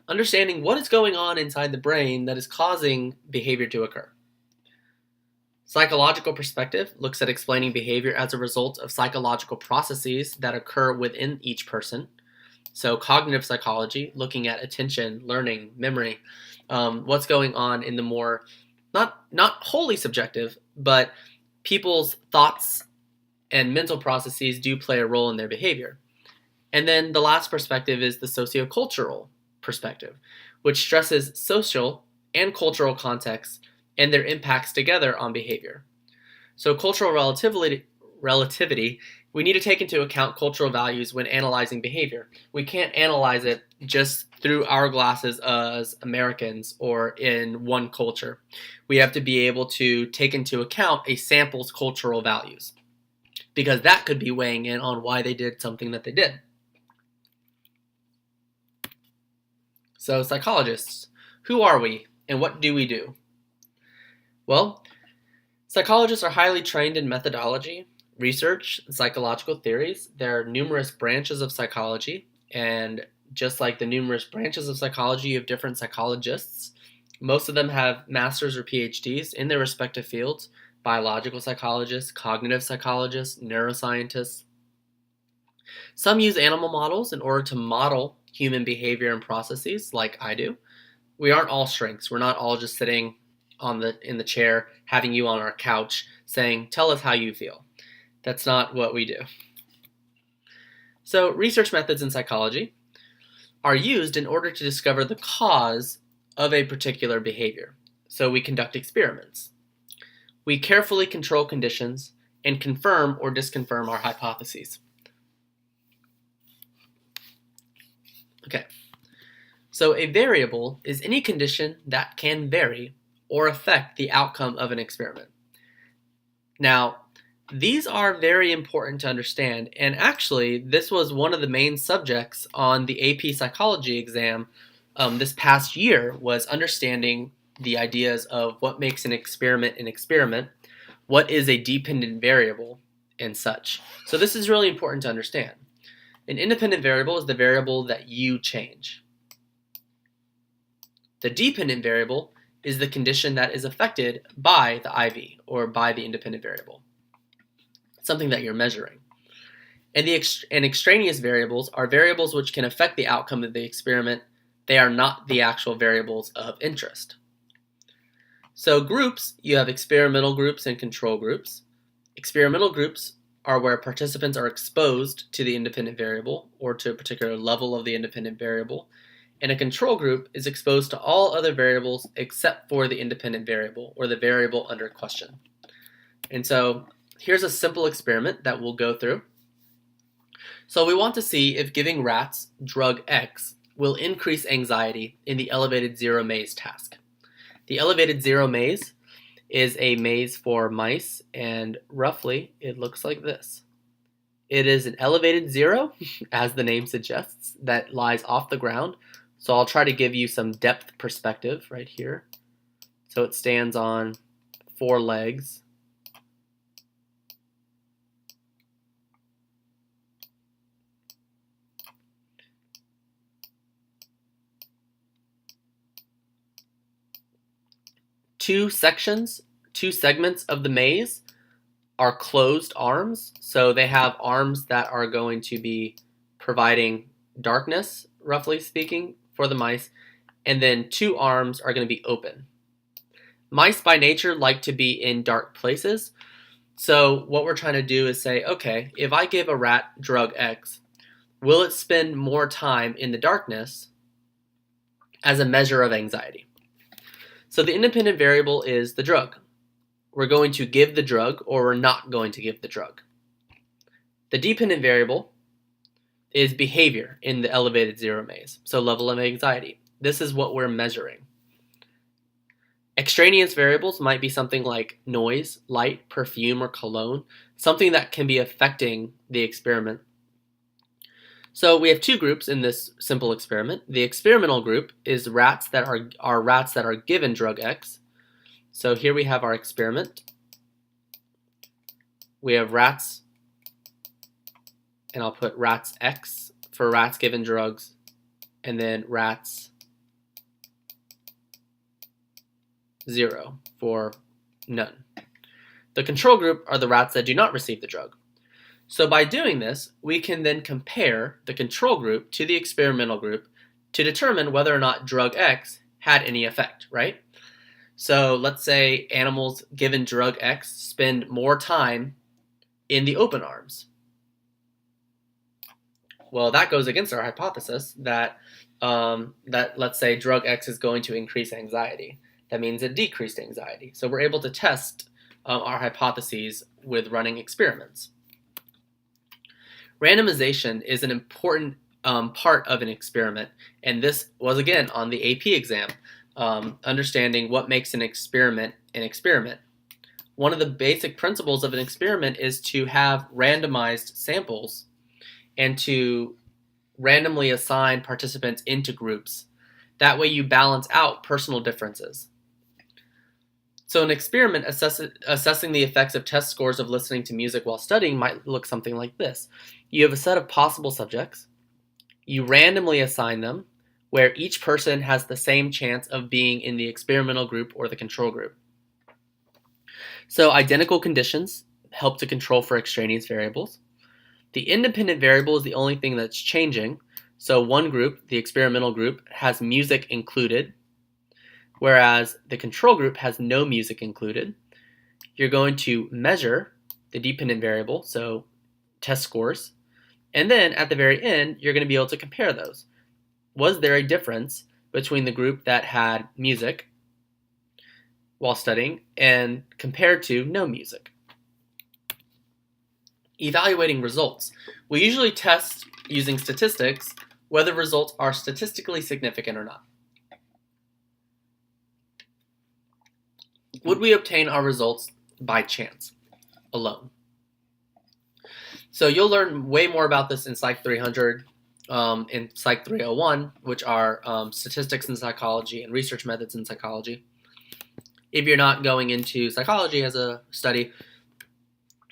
Speaker 1: understanding what is going on inside the brain that is causing behavior to occur. Psychological perspective looks at explaining behavior as a result of psychological processes that occur within each person. So cognitive psychology, looking at attention, learning, memory, what's going on in the more, not wholly subjective, but people's thoughts and mental processes do play a role in their behavior. And then the last perspective is the sociocultural perspective, which stresses social and cultural contexts and their impacts together on behavior. So cultural relativity, we need to take into account cultural values when analyzing behavior. We can't analyze it just through our glasses as Americans or in one culture. We have to be able to take into account a sample's cultural values, because that could be weighing in on why they did something that they did. So psychologists, who are we and what do we do? Well, psychologists are highly trained in methodology, research, and psychological theories. There are numerous branches of psychology, and just like the numerous branches of psychology, you have different psychologists. Most of them have masters or PhDs in their respective fields: biological psychologists, cognitive psychologists, neuroscientists. Some use animal models in order to model human behavior and processes, like I do. We aren't all shrinks. We're not all just sitting in the chair, having you on our couch, saying, "Tell us how you feel." That's not what we do. So, research methods in psychology are used in order to discover the cause of a particular behavior. So, we conduct experiments. We carefully control conditions and confirm or disconfirm our hypotheses. Okay. So a variable is any condition that can vary or affect the outcome of an experiment. Now, these are very important to understand, and actually, this was one of the main subjects on the AP Psychology exam this past year, was understanding the ideas of what makes an experiment, what is a dependent variable, and such. So this is really important to understand. An independent variable is the variable that you change. The dependent variable is the condition that is affected by the IV, or by the independent variable, something that you're measuring. And extraneous variables are variables which can affect the outcome of the experiment. They are not the actual variables of interest. So groups, you have experimental groups and control groups. Experimental groups are where participants are exposed to the independent variable or to a particular level of the independent variable. And a control group is exposed to all other variables except for the independent variable, or the variable under question. And so here's a simple experiment that we'll go through. So we want to see if giving rats drug X will increase anxiety in the elevated zero maze task. The elevated zero maze is a maze for mice, and roughly it looks like this. It is an elevated zero, as the name suggests, that lies off the ground. So I'll try to give you some depth perspective right here. So it stands on 4 legs. Two segments of the maze are closed arms. So they have arms that are going to be providing darkness, roughly speaking, for the mice. And then 2 arms are going to be open. Mice by nature like to be in dark places. So what we're trying to do is say, okay, if I give a rat drug X, will it spend more time in the darkness as a measure of anxiety? So the independent variable is the drug. We're going to give the drug, or we're not going to give the drug. The dependent variable is behavior in the elevated zero maze, so level of anxiety. This is what we're measuring. Extraneous variables might be something like noise, light, perfume, or cologne, something that can be affecting the experiment. So we have 2 groups in this simple experiment. The experimental group is rats that are given drug X. So here we have our experiment. We have rats, and I'll put rats X for rats given drugs, and then rats 0 for none. The control group are the rats that do not receive the drug. So by doing this, we can then compare the control group to the experimental group to determine whether or not drug X had any effect, right? So let's say animals given drug X spend more time in the open arms. Well, that goes against our hypothesis that let's say drug X is going to increase anxiety. That means it decreased anxiety. So we're able to test our hypotheses with running experiments. Randomization is an important part of an experiment, and this was again on the AP exam, understanding what makes an experiment an experiment. One of the basic principles of an experiment is to have randomized samples and to randomly assign participants into groups. That way you balance out personal differences. So an experiment assessing the effects of test scores of listening to music while studying might look something like this. You have a set of possible subjects. You randomly assign them, where each person has the same chance of being in the experimental group or the control group. So identical conditions help to control for extraneous variables. The independent variable is the only thing that's changing. So one group, the experimental group, has music included, whereas the control group has no music included. You're going to measure the dependent variable, so test scores, and then at the very end, you're going to be able to compare those. Was there a difference between the group that had music while studying and compared to no music? Evaluating results. We usually test using statistics whether results are statistically significant or not. Would we obtain our results by chance alone? So you'll learn way more about this in Psych 300, in Psych 301, which are statistics in psychology and research methods in psychology. If you're not going into psychology as a study,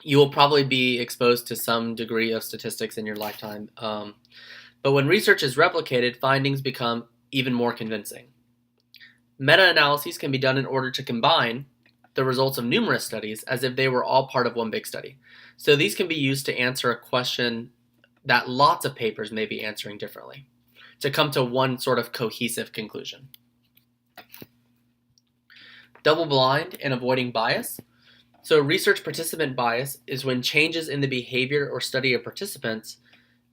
Speaker 1: you will probably be exposed to some degree of statistics in your lifetime. But when research is replicated, findings become even more convincing. Meta-analyses can be done in order to combine the results of numerous studies as if they were all part of one big study. So these can be used to answer a question that lots of papers may be answering differently, to come to one sort of cohesive conclusion. Double-blind and avoiding bias. So research participant bias is when changes in the behavior or study of participants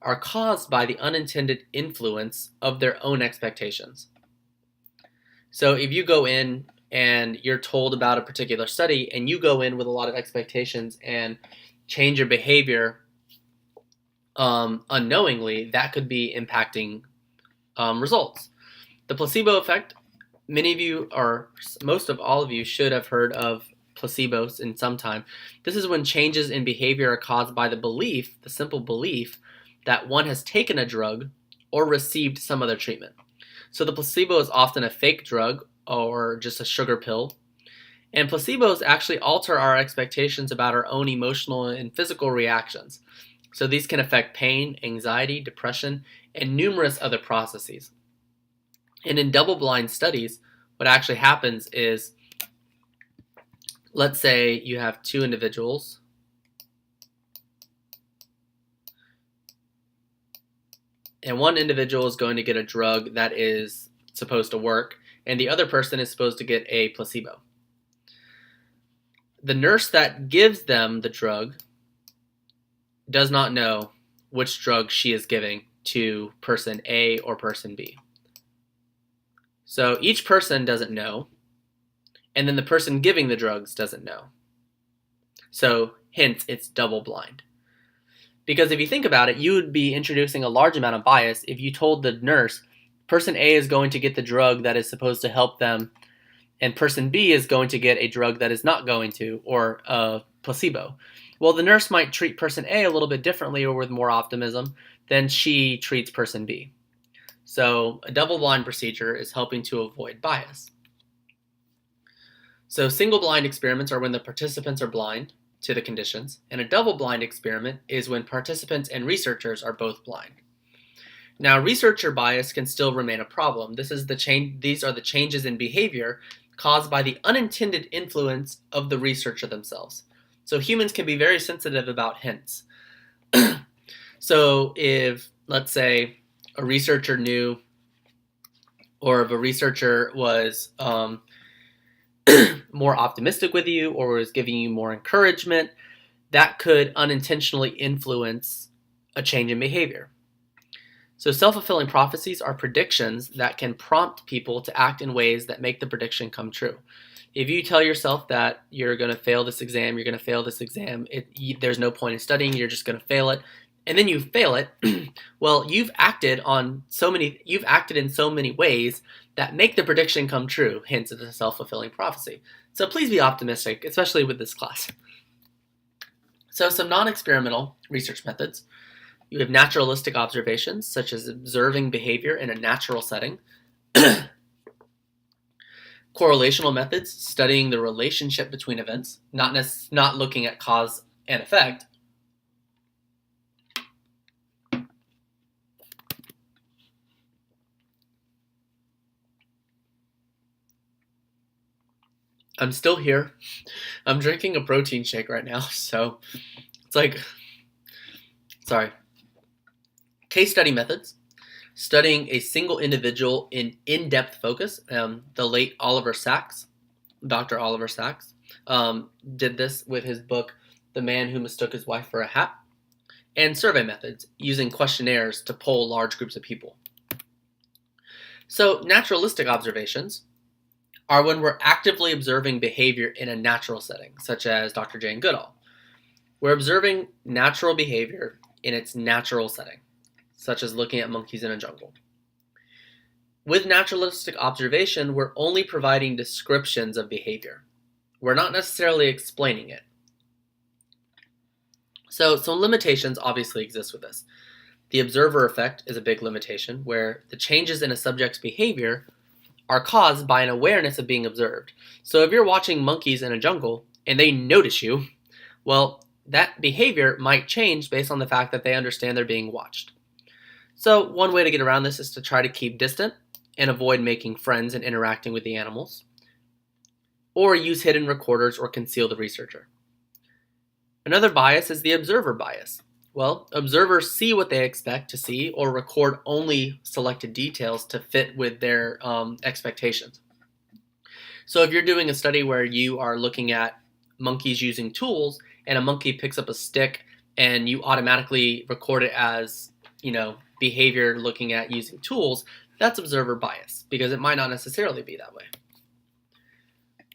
Speaker 1: are caused by the unintended influence of their own expectations. So if you go in and you're told about a particular study and you go in with a lot of expectations and change your behavior unknowingly, that could be impacting results. The placebo effect, many of you, or most of all of you, should have heard of placebos in some time. This is when changes in behavior are caused by the belief, the simple belief, that one has taken a drug or received some other treatment. So the placebo is often a fake drug or just a sugar pill. And placebos actually alter our expectations about our own emotional and physical reactions. So these can affect pain, anxiety, depression, and numerous other processes. And in double-blind studies, what actually happens is, let's say you have two individuals, and one individual is going to get a drug that is supposed to work, and the other person is supposed to get a placebo. The nurse that gives them the drug does not know which drug she is giving to person A or person B. So each person doesn't know, and then the person giving the drugs doesn't know. So hence, it's double-blind. Because if you think about it, you would be introducing a large amount of bias if you told the nurse, person A is going to get the drug that is supposed to help them, and person B is going to get a drug that is not going to, or a placebo. Well, the nurse might treat person A a little bit differently or with more optimism than she treats person B. So a double-blind procedure is helping to avoid bias. So single-blind experiments are when the participants are blind to the conditions, and a double-blind experiment is when participants and researchers are both blind. Now, researcher bias can still remain a problem. These are the changes in behavior caused by the unintended influence of the researcher themselves. So humans can be very sensitive about hints. So if, let's say, a researcher knew, or if a researcher was more optimistic with you or was giving you more encouragement, that could unintentionally influence a change in behavior. So self-fulfilling prophecies are predictions that can prompt people to act in ways that make the prediction come true. If you tell yourself that you're going to fail this exam, there's no point in studying, you're just going to fail it, and then you fail it, well, you've acted in so many ways that make the prediction come true, hence it's a self-fulfilling prophecy. So please be optimistic, especially with this class. So some non-experimental research methods. You have naturalistic observations, such as observing behavior in a natural setting. Correlational methods, studying the relationship between events, not looking at cause and effect. I'm still here. I'm drinking a protein shake right now, so it's like, sorry. Case study methods, studying a single individual in in-depth focus. The late Dr. Oliver Sacks, did this with his book, The Man Who Mistook His Wife for a Hat. And survey methods, using questionnaires to poll large groups of people. So naturalistic observations are when we're actively observing behavior in a natural setting, such as Dr. Jane Goodall. We're observing natural behavior in its natural setting, such as looking at monkeys in a jungle. With naturalistic observation, we're only providing descriptions of behavior. We're not necessarily explaining it. So some limitations obviously exist with this. The observer effect is a big limitation, where the changes in a subject's behavior are caused by an awareness of being observed. So if you're watching monkeys in a jungle and they notice you, well, that behavior might change based on the fact that they understand they're being watched. So one way to get around this is to try to keep distant and avoid making friends and interacting with the animals, or use hidden recorders or conceal the researcher. Another bias is the observer bias. Well, observers see what they expect to see or record only selected details to fit with their expectations. So if you're doing a study where you are looking at monkeys using tools and a monkey picks up a stick and you automatically record it as, behavior looking at using tools, that's observer bias because it might not necessarily be that way.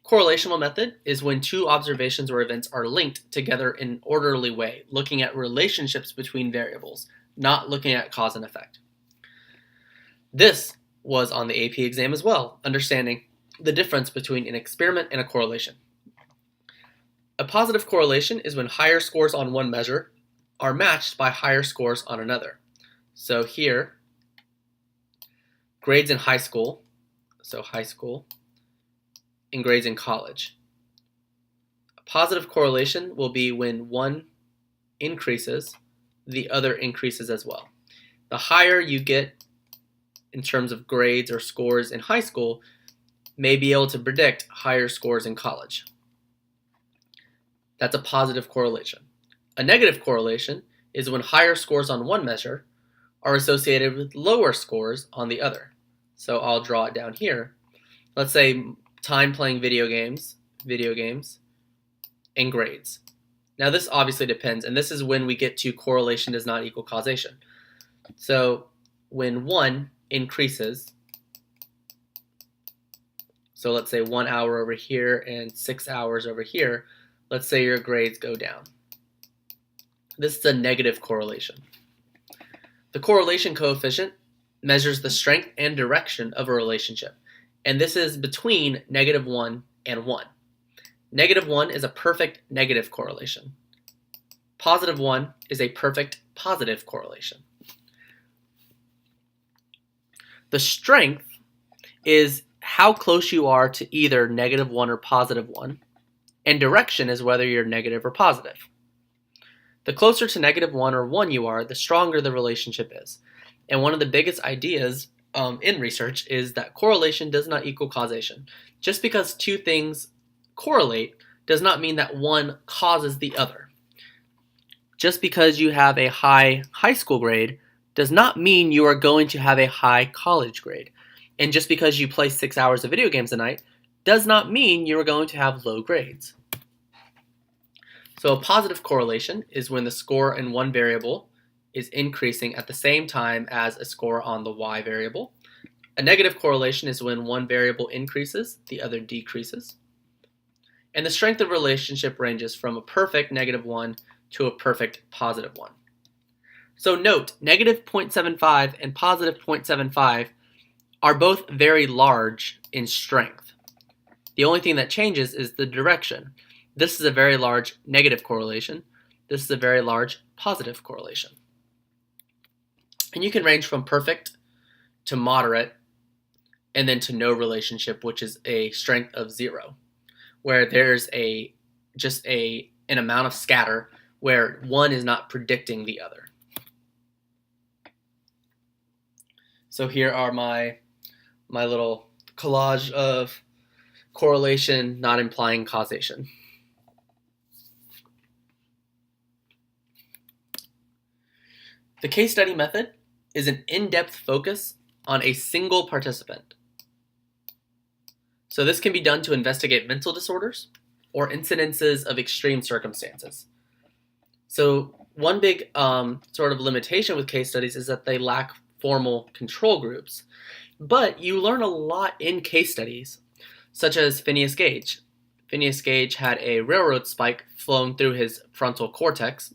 Speaker 1: Correlational method is when two observations or events are linked together in an orderly way, looking at relationships between variables, not looking at cause and effect. This was on the AP exam as well, understanding the difference between an experiment and a correlation. A positive correlation is when higher scores on one measure are matched by higher scores on another. So here, grades in high school, and grades in college. A positive correlation will be when one increases, the other increases as well. The higher you get in terms of grades or scores in high school may be able to predict higher scores in college. That's a positive correlation. A negative correlation is when higher scores on one measure are associated with lower scores on the other. So I'll draw it down here. Let's say time playing video games, and grades. Now this obviously depends, and this is when we get to correlation does not equal causation. So when one increases, so let's say 1 hour over here and 6 hours over here, let's say your grades go down. This is a negative correlation. The correlation coefficient measures the strength and direction of a relationship, and this is between -1 and 1. -1 is a perfect negative correlation. +1 is a perfect positive correlation. The strength is how close you are to either -1 or +1, and direction is whether you're negative or positive. The closer to -1 or 1 you are, the stronger the relationship is. And one of the biggest ideas in research is that correlation does not equal causation. Just because two things correlate does not mean that one causes the other. Just because you have a high high school grade does not mean you are going to have a high college grade. And just because you play 6 hours of video games a night does not mean you are going to have low grades. So a positive correlation is when the score in one variable is increasing at the same time as a score on the y variable. A negative correlation is when one variable increases, the other decreases. And the strength of relationship ranges from a perfect -1 to a perfect +1. So note, -0.75 and +0.75 are both very large in strength. The only thing that changes is the direction. This is a very large negative correlation. This is a very large positive correlation. And you can range from perfect to moderate and then to no relationship, which is a strength of 0, where there's an amount of scatter where one is not predicting the other. So here are my little collage of correlation not implying causation. The case study method is an in-depth focus on a single participant. So this can be done to investigate mental disorders or incidences of extreme circumstances. So one big sort of limitation with case studies is that they lack formal control groups. But you learn a lot in case studies, such as Phineas Gage. Phineas Gage had a railroad spike flown through his frontal cortex,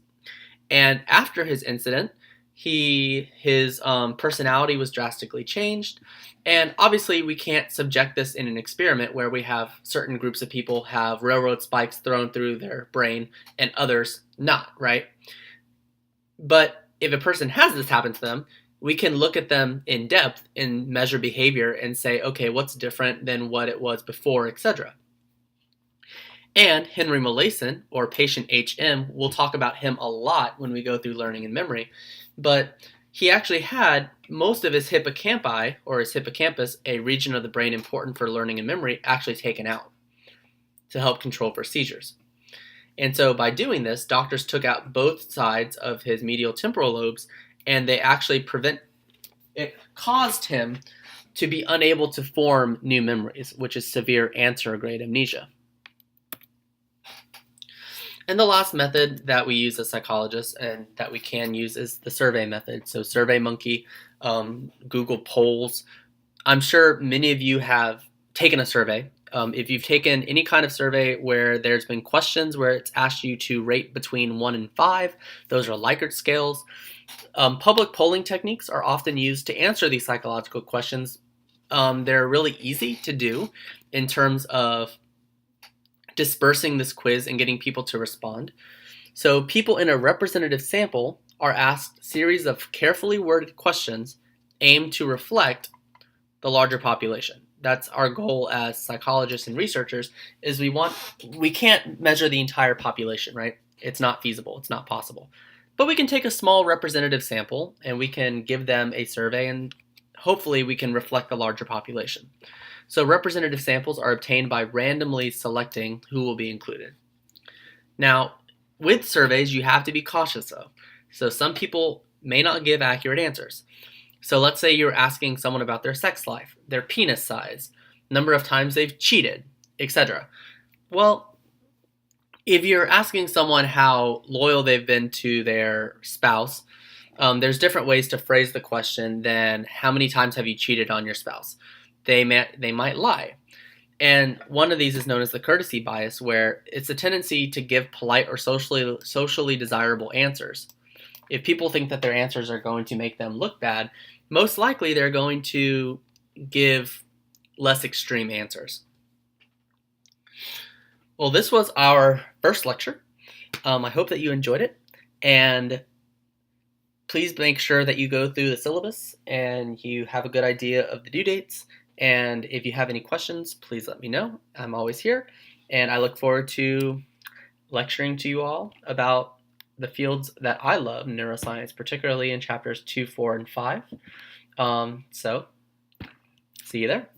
Speaker 1: and after his incident, his personality was drastically changed. And obviously, we can't subject this in an experiment where we have certain groups of people have railroad spikes thrown through their brain and others not, right? But if a person has this happen to them, we can look at them in depth and measure behavior and say, okay, what's different than what it was before, etc. And Henry Molaison, or patient HM, we'll talk about him a lot when we go through learning and memory, but he actually had most of his hippocampi, or his hippocampus, a region of the brain important for learning and memory, actually taken out to help control for seizures. And so by doing this, doctors took out both sides of his medial temporal lobes, and they actually caused him to be unable to form new memories, which is severe anterograde amnesia. And the last method that we use as psychologists and that we can use is the survey method. So SurveyMonkey, Google Polls. I'm sure many of you have taken a survey. If you've taken any kind of survey where there's been questions where it's asked you to rate between 1 and 5, those are Likert scales. Public polling techniques are often used to answer these psychological questions. They're really easy to do in terms of dispersing this quiz and getting people to respond. So people in a representative sample are asked a series of carefully worded questions aimed to reflect the larger population. That's our goal as psychologists and researchers, is we can't measure the entire population, right? It's not feasible, it's not possible. But we can take a small representative sample and we can give them a survey, and hopefully we can reflect the larger population. So representative samples are obtained by randomly selecting who will be included. Now, with surveys, you have to be cautious though. So some people may not give accurate answers. So let's say you're asking someone about their sex life, their penis size, number of times they've cheated, etc. Well, if you're asking someone how loyal they've been to their spouse, there's different ways to phrase the question than how many times have you cheated on your spouse. They might lie. And one of these is known as the courtesy bias, where it's a tendency to give polite or socially desirable answers. If people think that their answers are going to make them look bad, most likely they're going to give less extreme answers. Well, this was our first lecture. I hope that you enjoyed it, and please make sure that you go through the syllabus and you have a good idea of the due dates. And if you have any questions, please let me know. I'm always here, and I look forward to lecturing to you all about the fields that I love, neuroscience, particularly in chapters 2, 4, and 5. So, see you there.